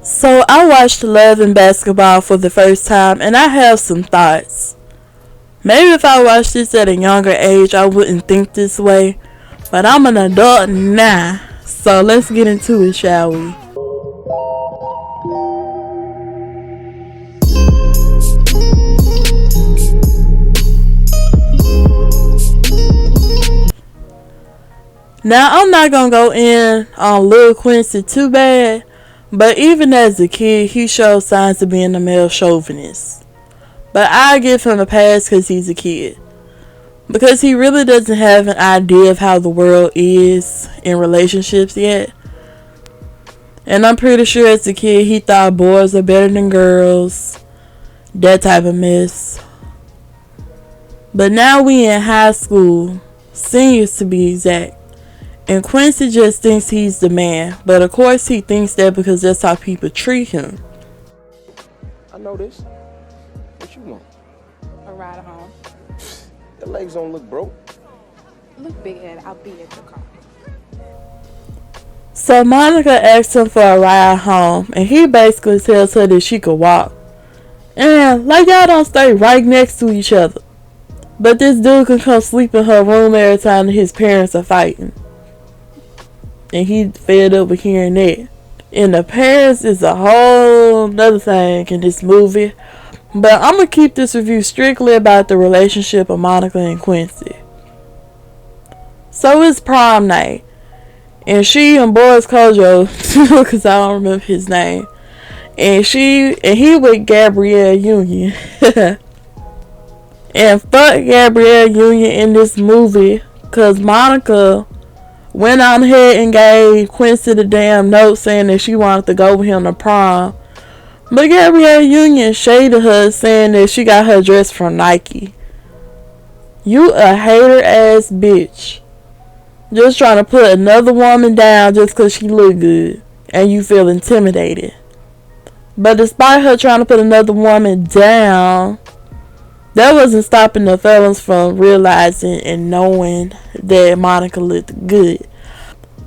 So I watched Love and Basketball for the first time and I have some thoughts. Maybe if I watched this at a younger age I wouldn't think this way, but I'm an adult now. So let's get into it, shall we? Now I'm not gonna go in on Lil Quincy too bad, but even as a kid he showed signs of being a male chauvinist. But I give him a pass because he's a kid. Because he really doesn't have an idea of how the world is in relationships yet. And I'm pretty sure as a kid he thought boys are better than girls. That type of mess. But now we in high school, seniors to be exact. And Quincy just thinks he's the man. But of course he thinks that because that's how people treat him. I know this. What you want? A ride home. Your legs don't look broke. Look big head, I'll be at your car. So Monica asks him for a ride home. And he basically tells her that she could walk. And like y'all don't stay right next to each other. But this dude can come sleep in her room every time his parents are fighting. And he fed up with hearing that. And the parents is a whole nother thing in this movie. But I'm going to keep this review strictly about the relationship of Monica and Quincy. So it's prom night. And she and Boris Kojo, because I don't remember his name. And he with Gabrielle Union. And fuck Gabrielle Union in this movie. Because Monica went on ahead and gave Quincy the damn note saying that she wanted to go with him to prom. But Gabrielle Union shaded her saying that she got her dress from Nike. You a hater ass bitch. Just trying to put another woman down just because she look good. And you feel intimidated. But despite her trying to put another woman down, that wasn't stopping the fellas from realizing and knowing that Monica looked good.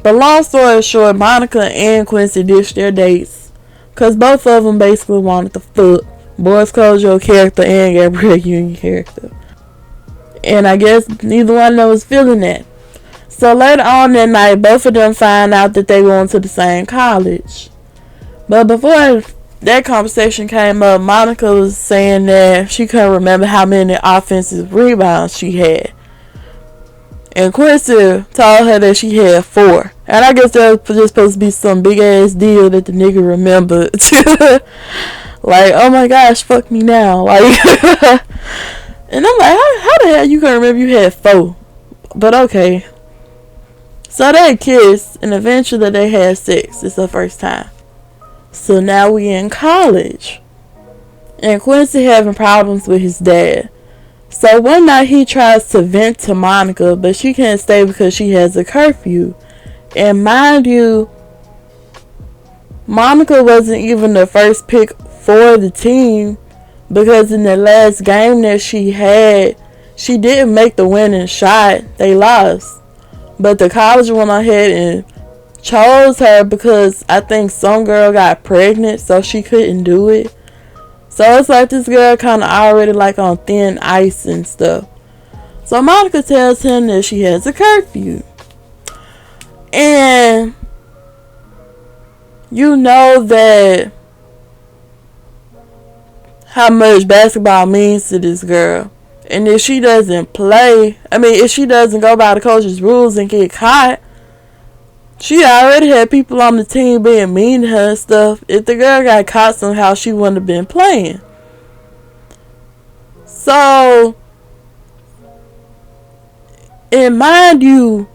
But long story short, Monica and Quincy ditched their dates because both of them basically wanted to fuck Boris Kojo character and Gabrielle Union character. And I guess neither one of them was feeling that. So later on that night, both of them find out that they going to the same college. But before that conversation came up, Monica was saying that she couldn't remember how many offensive rebounds she had. And Quincy told her that she had 4. And I guess that was just supposed to be some big ass deal that the nigga remembered. Like, oh my gosh, fuck me now. Like, and I'm like, how the hell you can remember you had 4? But okay. So they kissed and eventually they had sex. It's the first time. So now we in college. And Quincy having problems with his dad. So one night he tries to vent to Monica, but she can't stay because she has a curfew. And mind you, Monica wasn't even the first pick for the team because in the last game that she had, she didn't make the winning shot. They lost. But the college went ahead and chose her because I think some girl got pregnant so she couldn't do it. So it's like this girl kind of already like on thin ice and stuff. So Monica tells him that she has a curfew. And you know that how much basketball means to this girl. And if she doesn't play, if she doesn't go by the coach's rules and get caught, she already had people on the team being mean to her and stuff. If the girl got caught somehow, she wouldn't have been playing. So, and mind you,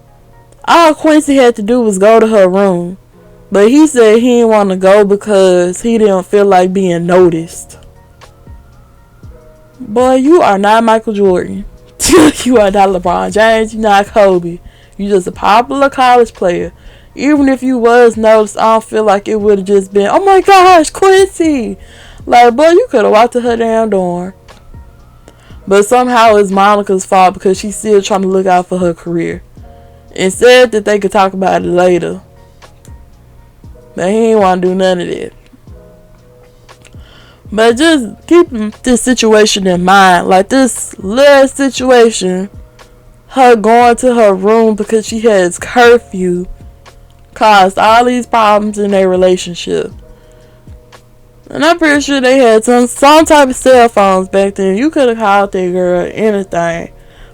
all Quincy had to do was go to her room. But he said he didn't want to go because he didn't feel like being noticed. Boy, you are not Michael Jordan. You are not LeBron James. You're not Kobe. You're just a popular college player. Even if you was noticed, I don't feel like it would have just been, oh my gosh, Quincy. Like, boy, you could have walked to her damn door. But somehow it's Monica's fault because she's still trying to look out for her career. And said that they could talk about it later. But he didn't want to do none of that. But just keep this situation in mind. Like this last situation, her going to her room because she has curfew caused all these problems in their relationship. And I'm pretty sure they had some type of cell phones back then. You could have called that girl anything.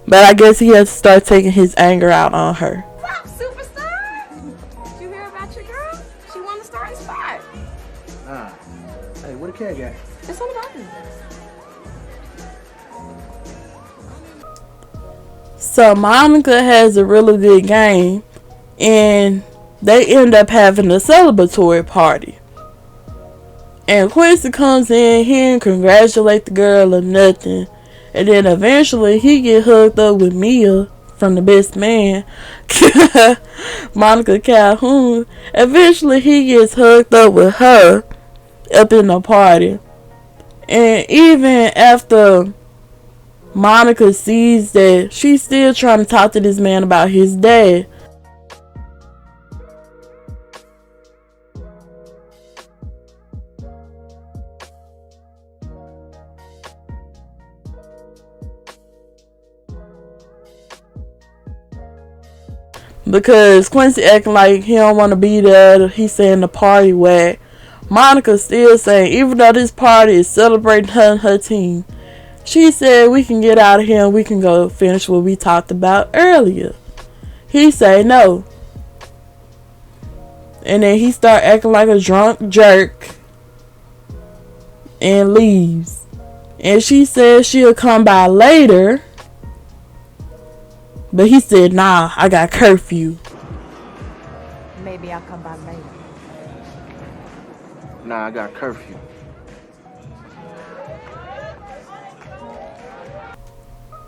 But I guess he had to start taking his anger out on her. What's up, superstar? Did you hear about your girl? She won the starting spot. Nah. Hey, what the cat got? It's on the button. So Monica has a really good game. And they end up having a celebratory party. And Quincy comes in, he didn't congratulate the girl or nothing. And then eventually he get hooked up with Mia from the best man, Monica Calhoun. Eventually he gets hooked up with her up in the party. And even after Monica sees that, she's still trying to talk to this man about his dad. Because Quincy acting like he don't want to be there. He's saying the party whack. Monica still saying, even though this party is celebrating her and her team, she said we can get out of here and we can go finish what we talked about earlier. He say no. And then he start acting like a drunk jerk and leaves. And she said she'll come by later. But he said, nah, I got curfew. Maybe I'll come by later. Nah, I got curfew.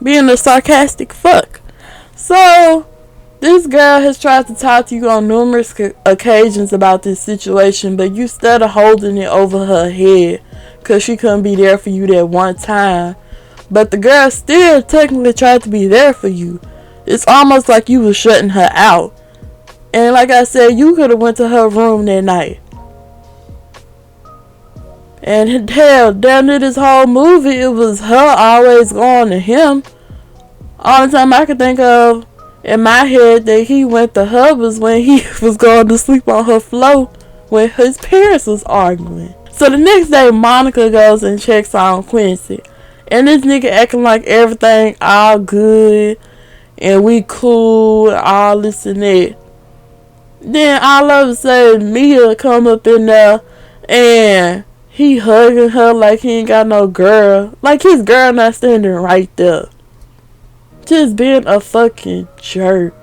Being a sarcastic fuck. So, this girl has tried to talk to you on numerous occasions about this situation, but you instead of holding it over her head because she couldn't be there for you that one time. But the girl still technically tried to be there for you. It's almost like you was shutting her out. And like I said, you could have went to her room that night. And hell, down to this whole movie, it was her always going to him. All the time I could think of in my head that he went to her was when he was going to sleep on her floor when his parents was arguing. So the next day, Monica goes and checks on Quincy. And this nigga acting like everything all good. And we cool, all this and that. Then all of a sudden, Mia come up in there and he hugging her like he ain't got no girl. Like his girl not standing right there. Just being a fucking jerk.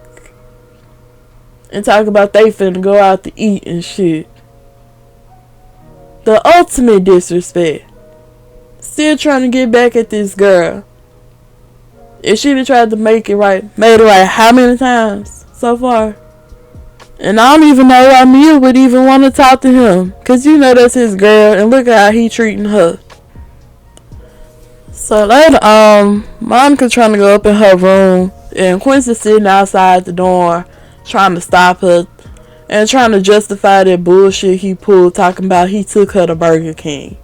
And talk about they finna go out to eat and shit. The ultimate disrespect. Still trying to get back at this girl. If she done tried to make it right, made it right how many times so far? And I don't even know why Mia would even want to talk to him. Because you know that's his girl and look at how he treating her. So later Monica trying to go up in her room and Quincy sitting outside the door trying to stop her and trying to justify that bullshit he pulled talking about he took her to Burger King.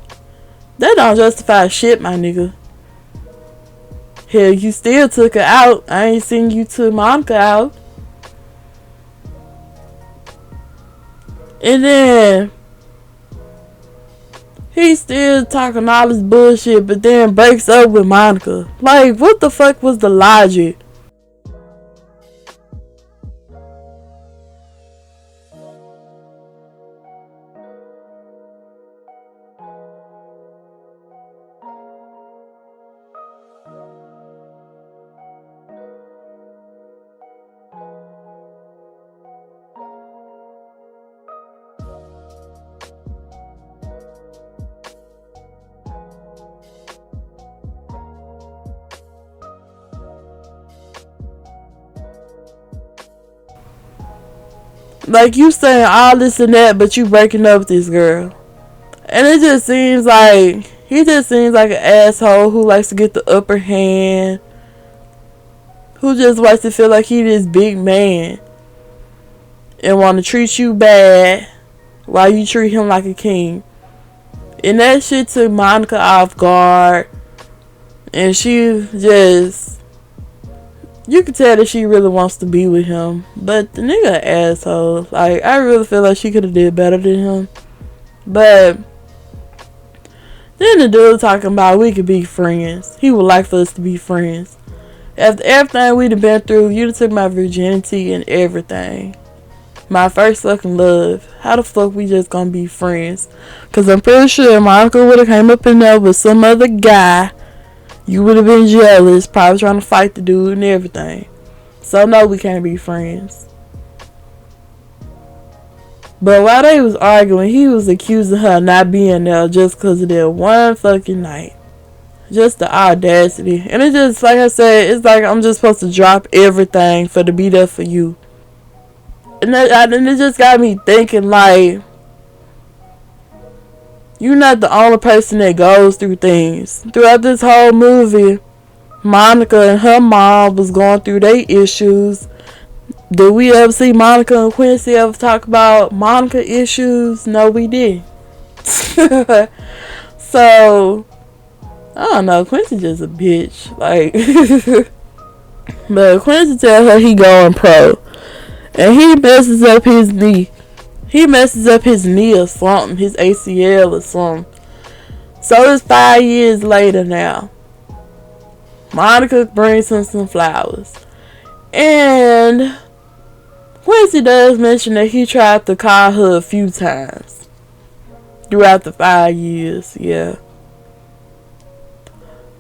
That don't justify shit, my nigga. Hell, you still took her out. I ain't seen you took Monica out. And then he's still talking all this bullshit, but then breaks up with Monica. Like, what the fuck was the logic? Like, you saying all this and that, but you breaking up with this girl. And it just seems like, he just seems like an asshole who likes to get the upper hand. Who just likes to feel like he this big man. And want to treat you bad while you treat him like a king. And that shit took Monica off guard. And she just, you can tell that she really wants to be with him. But the nigga an asshole. Like, I really feel like she could have did better than him. But then the dude talking about we could be friends. He would like for us to be friends. After everything we'd have been through, you'd have took my virginity and everything. My first fucking love. How the fuck we just gonna be friends? Cause I'm pretty sure Monica would have came up in there with some other guy. You would have been jealous, probably trying to fight the dude and everything. So no, we can't be friends. But while they was arguing, he was accusing her of not being there just because of that one fucking night. Just the audacity. And it just, like I said, it's like I'm just supposed to drop everything for to be there for you. And it just got me thinking, like, you're not the only person that goes through things. Throughout this whole movie, Monica and her mom was going through their issues. Did we ever see Monica and Quincy ever talk about Monica issues? No, we didn't. So, I don't know. Quincy just a bitch. Like, but Quincy tell her he going pro. And he messes up his knee. He messes up his knee or something. His ACL or something. So it's 5 years later now. Monica brings him some flowers. And Quincy does mention that he tried to call her a few times. Throughout the 5 years. Yeah.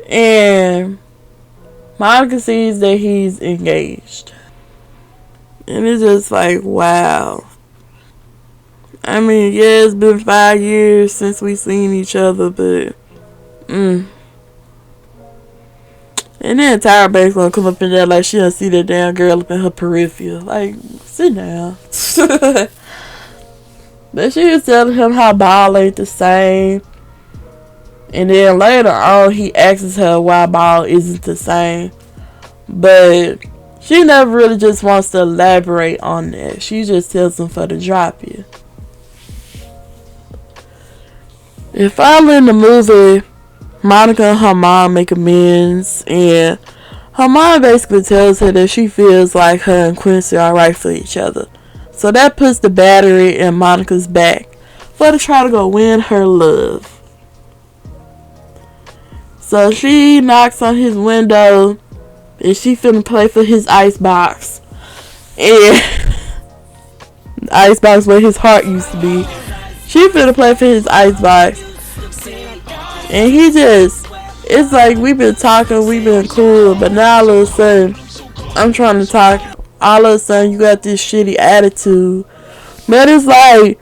And Monica sees that he's engaged. And it's just like, wow. I mean, yeah, it's been 5 years since we seen each other, but And then Tyra Banks gonna come up in there like she don't see that damn girl up in her peripheral. Like, sit down. But she was telling him how ball ain't the same. And then later on, he asks her why ball isn't the same. But she never really just wants to elaborate on that. She just tells him for the drop you. And finally in the movie, Monica and her mom make amends. And her mom basically tells her that she feels like her and Quincy are right for each other. So that puts the battery in Monica's back for her to try to go win her love. So she knocks on his window. And she finna play for his icebox. And the icebox where his heart used to be. She finna play for his icebox. And he just, it's like we've been talking, we've been cool. But now all of a sudden, I'm trying to talk. All of a sudden, you got this shitty attitude. But it's like,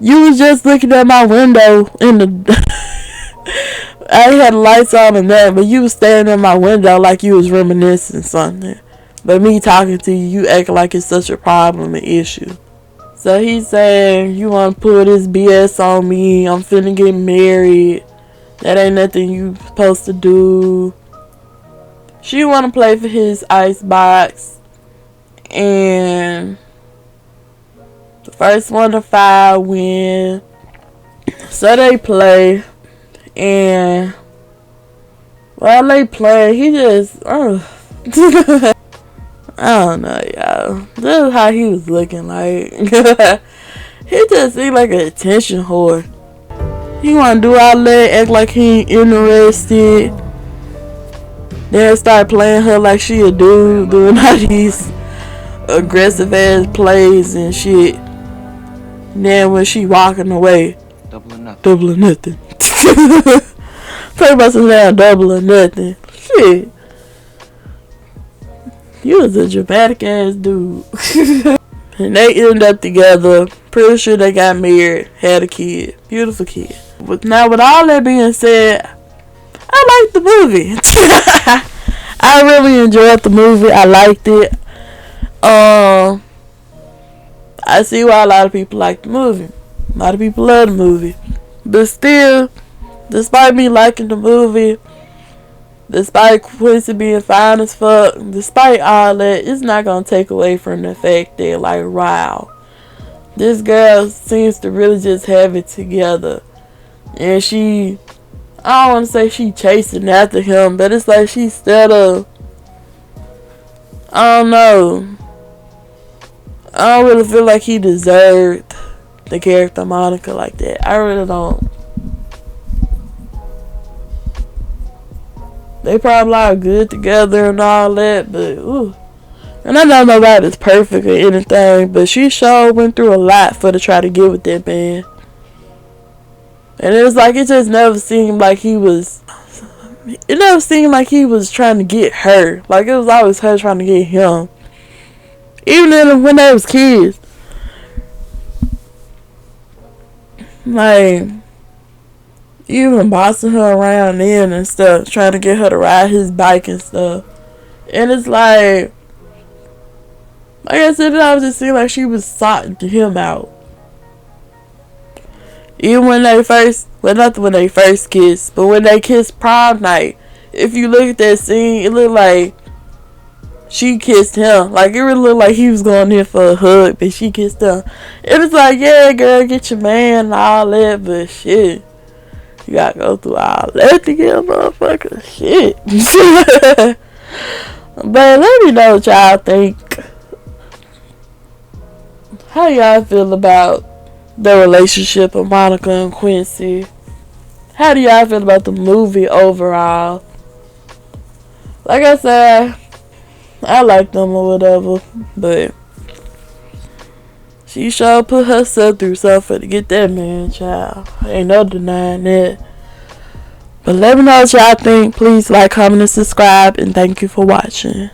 you was just looking at my window in the... I had lights on and that, but you was staring at my window like you was reminiscing something. But me talking to you, you act like it's such a problem and issue. So he's saying, you want to put this BS on me, I'm finna get married, that ain't nothing you supposed to do. She want to play for his icebox, and the first one to 5 win. So they play. And while they play, he just, I don't know, y'all. This is how he was looking like. He just seemed like an attention whore. He want to do all that, act like he ain't interested. Then start playing her like she a dude, doing all these aggressive ass plays and shit. And then when she walking away, double or nothing. Talk about some damn double or nothing. Shit. You was a dramatic ass dude. And they ended up together. Pretty sure they got married. Had a kid. Beautiful kid. But now with all that being said, I liked the movie. I really enjoyed the movie. I liked it. I see why a lot of people like the movie. A lot of people love the movie. But still, despite me liking the movie, despite Quincy being fine as fuck, despite all that, it's not gonna take away from the fact that, like, wow, this girl seems to really just have it together. And I don't want to say she chasing after him, but it's like she still I don't know. I don't really feel like he deserved the character Monica like that. I really don't. They probably are good together and all that, but ooh. And I know nobody's perfect or anything, but she sure went through a lot for to try to get with that man. And it was like it just never seemed like he was. It never seemed like he was trying to get her. Like it was always her trying to get him. Even when they was kids. Like even bossing her around then and stuff, trying to get her to ride his bike and stuff. And it's like I said, it always just seemed like she was sorting him out. Even when they first, well, not when they first kissed, but when they kissed prom night, if you look at that scene, it looked like she kissed him. Like, it really looked like he was going in for a hug, but she kissed him. It was like, yeah, girl, get your man and all that, but shit. You gotta go through all that to get a motherfucker. Shit. But let me know what y'all think. How y'all feel about the relationship of Monica and Quincy? How do y'all feel about the movie overall? Like I said, I like them or whatever, but she sure put herself through something to get that man, child. Ain't no denying that. But let me know what y'all think. Please like, comment, and subscribe, and thank you for watching.